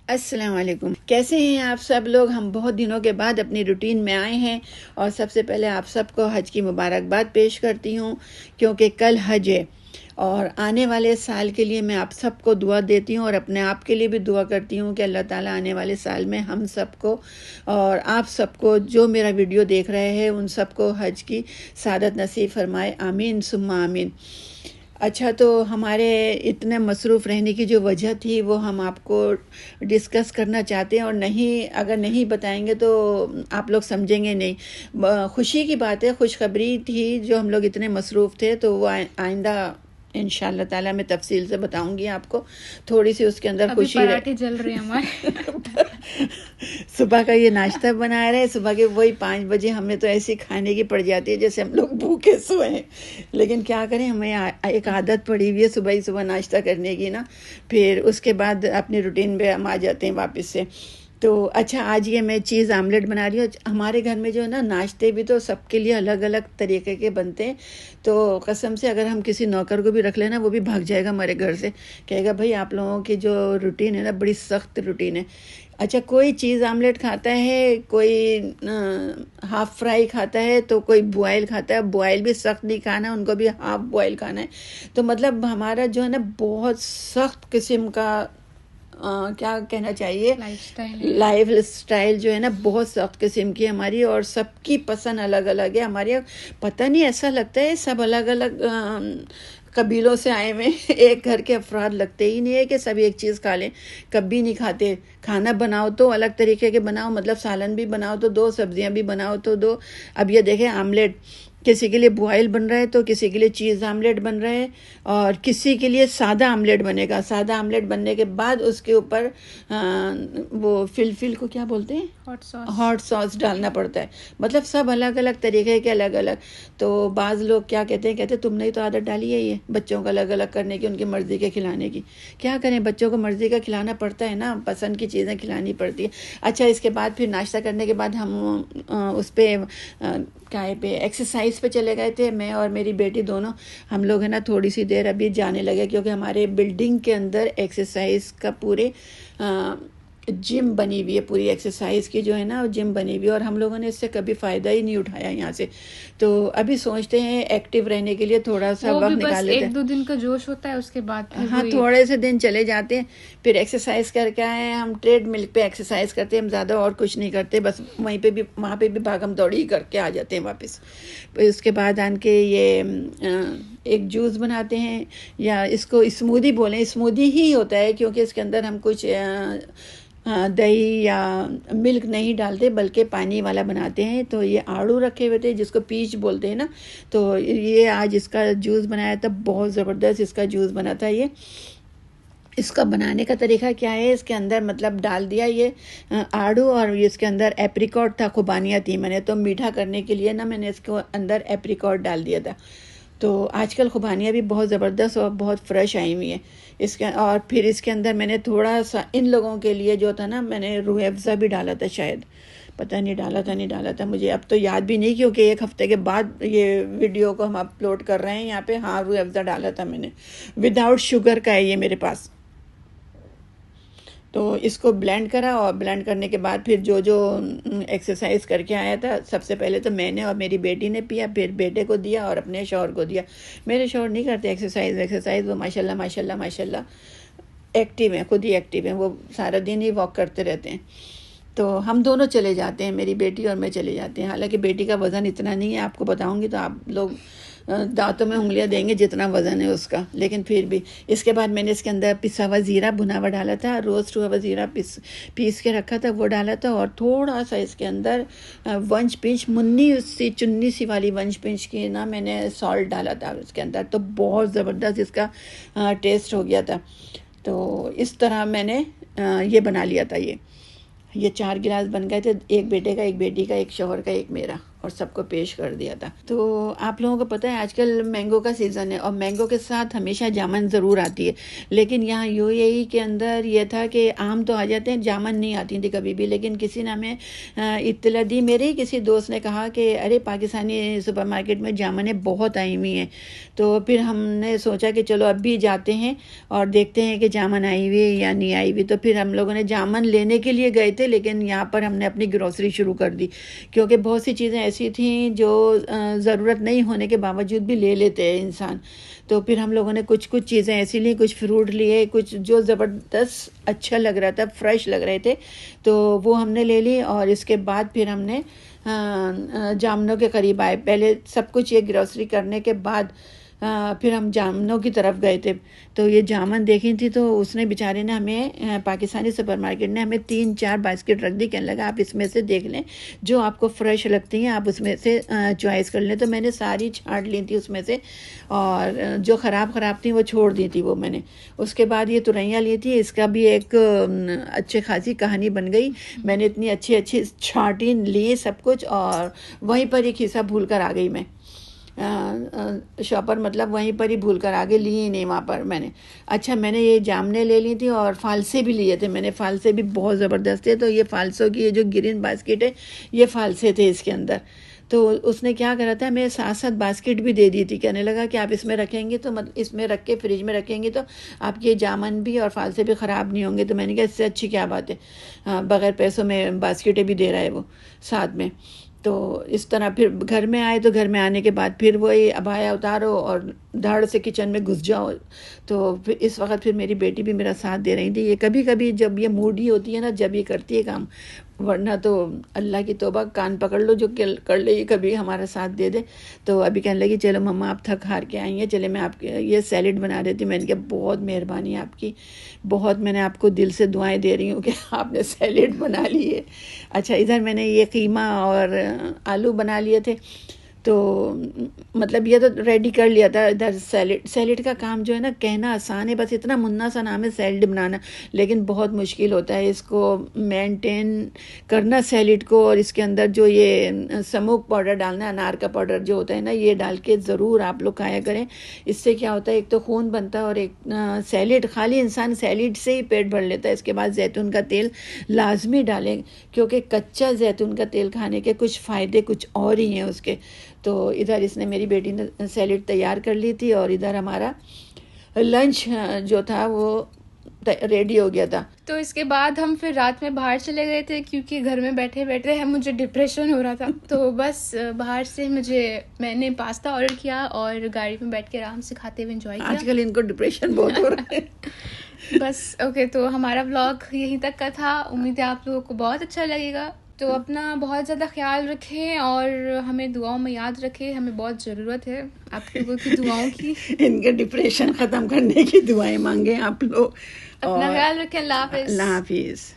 السلام علیکم، کیسے ہیں آپ سب لوگ؟ ہم بہت دنوں کے بعد اپنی روٹین میں آئے ہیں اور سب سے پہلے آپ سب کو حج کی مبارکباد پیش کرتی ہوں، کیونکہ کل حج ہے اور آنے والے سال کے لیے میں آپ سب کو دعا دیتی ہوں اور اپنے آپ کے لیے بھی دعا کرتی ہوں کہ اللہ تعالیٰ آنے والے سال میں ہم سب کو اور آپ سب کو جو میرا ویڈیو دیکھ رہے ہیں ان سب کو حج کی سعادت نصیب فرمائے، آمین ثم آمین۔ اچھا، تو ہمارے اتنے مصروف رہنے کی جو وجہ تھی وہ ہم آپ کو ڈسکس کرنا چاہتے ہیں، اور اگر نہیں بتائیں گے تو آپ لوگ سمجھیں گے نہیں۔ خوشی کی بات ہے، خوشخبری تھی جو ہم لوگ اتنے مصروف تھے، تو وہ آئندہ انشاءاللہ تعالیٰ میں تفصیل سے بتاؤں گی آپ کو، تھوڑی سی اس کے اندر خوشی پراٹھے جل رہے ہیں ہمارے صبح کا یہ ناشتہ بنا رہے ہیں، صبح کے وہی 5 بجے ہمیں تو ایسی کھانے کی پڑ جاتی ہے جیسے ہم لوگ بھوکے سوئے ہیں، لیکن کیا کریں، ہمیں ایک عادت پڑی ہوئی ہے صبح ہی صبح ناشتہ کرنے کی نا، پھر اس کے بعد اپنی روٹین پہ ہم آ جاتے ہیں واپس سے۔ تو اچھا، آج یہ میں چیز آملیٹ بنا رہی ہوں۔ ہمارے گھر میں جو ہے نا ناشتے بھی تو سب کے لیے الگ الگ طریقے کے بنتے ہیں، تو قسم سے اگر ہم کسی نوکر کو بھی رکھ لینا وہ بھی بھاگ جائے گا ہمارے گھر سے، کہے گا بھائی آپ لوگوں کی جو روٹین ہے نا بڑی سخت روٹین ہے۔ اچھا، کوئی چیز آملیٹ کھاتا ہے، کوئی ہاف فرائی کھاتا ہے، تو کوئی بوائل کھاتا ہے۔ بوائل بھی سخت نہیں کھانا، ان کو بھی ہاف بوائل کھانا ہے۔ تو مطلب ہمارا جو ہے نا بہت سخت قسم کا کیا کہنا چاہیے، لائف اسٹائل جو ہے نا بہت سخت قسم کی ہماری، اور سب کی پسند الگ الگ ہے ہماری۔ پتہ نہیں، ایسا لگتا ہے سب الگ الگ قبیلوں سے آئے ہوئے ایک گھر کے افراد، لگتے ہی نہیں ہے کہ سب ایک چیز کھا لیں، کبھی نہیں کھاتے۔ کھانا بناؤ تو الگ طریقے کے بناؤ، مطلب سالن بھی بناؤ تو دو، سبزیاں بھی بناؤ تو دو۔ اب یہ دیکھیں، آملیٹ کسی کے لیے بوائل بن رہا ہے تو کسی کے لیے چیز آملیٹ بن رہا ہے، اور کسی کے لیے سادہ آملیٹ بنے گا۔ سادہ آملیٹ بننے کے بعد اس کے اوپر وہ فلفل کو کیا بولتے ہیں، ہاٹ ساس ڈالنا پڑتا ہے۔ مطلب سب الگ الگ طریقے کے، الگ الگ۔ تو بعض لوگ کیا کہتے ہیں تم نے تو عادت ڈالی ہے یہ بچوں کو الگ الگ کرنے کی، ان کی مرضی کے کھلانے کی۔ کیا کریں، بچوں کو مرضی کا کھلانا پڑتا ہے نا، پسند کی چیزیں کھلانی پڑتی ہے۔ اچھا، اس کے بعد پھر ناشتہ کرنے کے بعد ہم اس پہ ایکسرسائز پہ چلے گئے تھے، میں اور میری بیٹی دونوں۔ ہم لوگ ہے نا تھوڑی سی دیر ابھی جانے لگے، کیونکہ ہمارے بلڈنگ کے اندر ایکسرسائز کا پورے جم بنی ہوئی ہے، پوری ایکسرسائز کی جو ہے نا جم بنی ہوئی ہے، اور ہم لوگوں نے اس سے کبھی فائدہ ہی نہیں اٹھایا یہاں سے۔ تو ابھی سوچتے ہیں ایکٹیو رہنے کے لیے تھوڑا سا وقت نکال لیتے ہیں۔ 1-2 دن کا جوش ہوتا ہے، اس کے بعد ہاں تھوڑے سے دن چلے جاتے ہیں، پھر ایکسرسائز کر کے آئے ہیں ہم، ٹریڈ مل پہ ایکسرسائز کرتے ہیں ہم، زیادہ اور کچھ نہیں کرتے، بس وہاں پہ بھی بھاگم دوڑی کر کے آ جاتے ہیں واپس۔ پھر اس کے بعد آن کے یہ ایک جوس بناتے ہیں، یا اس کو اسمودی بولیں، اسمودی ہی ہوتا ہے کیونکہ اس کے اندر ہم کچھ دہی یا ملک نہیں ڈالتے بلکہ پانی والا بناتے ہیں۔ تو یہ آڑو رکھے ہوئے تھے جس کو پیچ بولتے ہیں نا، تو یہ آج اس کا جوس بنایا تھا، بہت زبردست اس کا جوس بنا تھا۔ یہ اس کا بنانے کا طریقہ کیا ہے، اس کے اندر مطلب ڈال دیا یہ آڑو، اور اس کے اندر ایپریکوٹ تھا، خوبانیاں تھی، میں نے تو میٹھا کرنے کے لیے نا میں نے اس کو اندر ایپریکوٹ ڈال دیا تھا۔ تو آج کل خوبانیاں بھی بہت زبردست اور بہت فریش آئی ہوئی ہیں اس کے، اور پھر اس کے اندر میں نے تھوڑا سا ان لوگوں کے لیے جو تھا نا، میں نے روح افزا بھی ڈالا تھا، شاید پتہ نہیں نہیں ڈالا تھا، مجھے اب تو یاد بھی نہیں، کیونکہ 1 ہفتے کے بعد یہ ویڈیو کو ہم اپلوڈ کر رہے ہیں یہاں پہ۔ ہاں، روح افزا ڈالا تھا میں نے، وداؤٹ شوگر کا ہے یہ میرے پاس۔ تو اس کو بلینڈ کرا، اور بلینڈ کرنے کے بعد پھر جو ایکسرسائز کر کے آیا تھا، سب سے پہلے تو میں نے اور میری بیٹی نے پیا، پھر بیٹے کو دیا اور اپنے شوہر کو دیا۔ میرے شوہر نہیں کرتے ایکسرسائز، وہ ماشاءاللہ ایکٹیو ہیں، خود ہی ایکٹیو ہیں، وہ سارا دن ہی واک کرتے رہتے ہیں۔ تو ہم دونوں چلے جاتے ہیں، میری بیٹی اور میں چلے جاتے ہیں۔ حالانکہ بیٹی کا وزن اتنا نہیں ہے، آپ کو بتاؤں گی تو آپ لوگ دانتوں میں انگلیاں دیں گے جتنا وزن ہے اس کا، لیکن پھر بھی۔ اس کے بعد میں نے اس کے اندر پسا ہوا زیرہ بھنا ہوا ڈالا تھا، روسٹ ہوا زیرہ پیس کے رکھا تھا، وہ ڈالا تھا، اور تھوڑا سا اس کے اندر ونچ پنچ، چنی سی والی ونچ پنچ کی نا میں نے سالٹ ڈالا تھا اس کے اندر، تو بہت زبردست اس کا ٹیسٹ ہو گیا تھا۔ تو اس طرح میں نے یہ بنا لیا تھا۔ یہ 4 گلاس بن گئے تھے، ایک بیٹے کا، ایک بیٹی کا، ایک شوہر کا، ایک میرا۔ اور سب کو پیش کر دیا تھا. تو آپ لوگوں کو پتہ ہے آج کل مینگو کا سیزن ہے اور مینگو کے ساتھ ہمیشہ جامن ضرور آتی ہے. لیکن یہاں یو اے ای کے اندر یہ تھا کہ آم تو آ جاتے ہیں, جامن نہیں آتی تھی کبھی بھی. لیکن کسی نے ہمیں اطلاع دی, میرے ہی کسی دوست نے کہا کہ ارے پاکستانی سپر مارکیٹ میں جامنیں بہت آئی ہوئی ہیں. تو پھر ہم نے سوچا کہ چلو اب بھی جاتے ہیں اور دیکھتے ہیں کہ جامن آئی ہوئی ہے یا نہیں آئی ہوئی. تو پھر ہم لوگوں نے جامن لینے کے لیے گئے تھے, لیکن یہاں پر ہم نے اپنی گروسری شروع کر دی, کیونکہ بہت سی چیزیں ایسی تھیں جو ضرورت نہیں ہونے کے باوجود بھی لے لیتے ہیں انسان. تو پھر ہم لوگوں نے کچھ چیزیں ایسی لیں, کچھ فروٹ لیے, کچھ جو زبردست اچھا لگ رہا تھا, فریش لگ رہے تھے, تو وہ ہم نے لے لی. اور اس کے بعد پھر ہم نے جامنوں کے قریب آئے. پہلے سب کچھ یہ گروسری کرنے کے بعد پھر ہم جامنوں کی طرف گئے تھے. تو یہ جامن دیکھی تھی تو اس نے بیچارے نے ہمیں, پاکستانی سپر مارکیٹ نے ہمیں 3-4 باسکٹ رکھ دی. کہنے لگا آپ اس میں سے دیکھ لیں, جو آپ کو فریش لگتی ہیں آپ اس میں سے چوائس کر لیں. تو میں نے ساری چھانٹ لی تھی اس میں سے, اور جو خراب تھیں وہ چھوڑ دی تھی وہ میں نے. اس کے بعد یہ ترئیاں لی تھی, اس کا بھی ایک اچھی خاصی کہانی بن گئی. میں نے اتنی اچھی چھانٹی لی سب کچھ, اور وہیں پر ایک حصہ بھول کر آ گئی میں. شاپر مطلب وہیں پر ہی بھول کر آگے لی ہی نہیں وہاں پر میں نے. اچھا میں نے یہ جامنے لے لی تھی اور فالسے بھی لیے تھے میں نے. فالسے بھی بہت زبردست تھے. تو یہ فالسوں کی یہ جو گرین باسکٹ ہے یہ فالسے تھے اس کے اندر. تو اس نے کیا کرا تھا, میں 7 باسکٹ بھی دے دی تھی. کہنے لگا کہ آپ اس میں رکھیں گے تو اس میں رکھ کے فریج میں رکھیں گے تو آپ کے جامن بھی اور فالسے بھی خراب نہیں ہوں گے. تو میں نے کہا اس سے اچھی کیا بات ہے, بغیر پیسوں میں باسکٹیں بھی دے رہا ہے وہ ساتھ میں. تو اس طرح پھر گھر میں آئے, تو گھر میں آنے کے بعد پھر وہی ابایا اتارو اور دھڑ سے کچن میں گھس جاؤ. تو پھر اس وقت پھر میری بیٹی بھی میرا ساتھ دے رہی تھی. یہ کبھی کبھی جب یہ موڈی ہوتی ہے نا, جب یہ کرتی ہے کام, ورنہ تو اللہ کی توبہ, کان پکڑ لو جو کر لے یہ کبھی ہمارا ساتھ دے دے. تو ابھی کہنے لگی چلو مما آپ تھک ہار کے آئی ہیں, چلے میں آپ کے یہ سیلڈ بنا رہی تھی. میں نے کہا بہت مہربانی آپ کی, بہت میں نے آپ کو دل سے دعائیں دے رہی ہوں کہ آپ نے سیلڈ بنا لی ہے. اچھا ادھر میں نے یہ قیمہ اور آلو بنا لیے تھے. تو مطلب یہ تو ریڈی کر لیا تھا. ادھر سیلڈ کا کام جو ہے نا کہنا آسان ہے, بس اتنا منا سا نام ہے سیلڈ بنانا, لیکن بہت مشکل ہوتا ہے اس کو مینٹین کرنا سیلڈ کو. اور اس کے اندر جو یہ سموک پاؤڈر ڈالنا ہے, انار کا پاؤڈر جو ہوتا ہے نا, یہ ڈال کے ضرور آپ لوگ کھایا کریں. اس سے کیا ہوتا ہے, ایک تو خون بنتا ہے, اور ایک سیلڈ خالی انسان سیلڈ سے ہی پیٹ بھر لیتا ہے. اس کے بعد زیتون کا تیل لازمی ڈالیں, کیونکہ کچا زیتون کا تیل کھانے کے کچھ فائدے کچھ اور ہی ہیں اس کے. تو ادھر اس نے میری بیٹی نے سیلڈ تیار کر لی تھی, اور ادھر ہمارا لنچ جو تھا وہ ریڈی ہو گیا تھا. تو اس کے بعد ہم پھر رات میں باہر چلے گئے تھے, کیونکہ گھر میں بیٹھے بیٹھے مجھے ڈپریشن ہو رہا تھا. تو بس باہر سے میں نے پاستا آرڈر کیا اور گاڑی میں بیٹھ کے آرام سے کھاتے ہوئے انجوائے کیا. آج کل ان کو ڈپریشن بہت ہو رہا ہے. بس اوکے, تو ہمارا ولاگ یہیں تک کا تھا. امید ہے آپ لوگوں کو بہت اچھا لگے گا. تو اپنا بہت زیادہ خیال رکھیں اور ہمیں دعاؤں میں یاد رکھیں, ہمیں بہت ضرورت ہے آپ لوگوں کی دعاؤں کی. ان کے ڈپریشن ختم کرنے کی دعائیں مانگیں آپ لوگ. اپنا خیال رکھیں. اللہ حافظ. اللہ حافظ.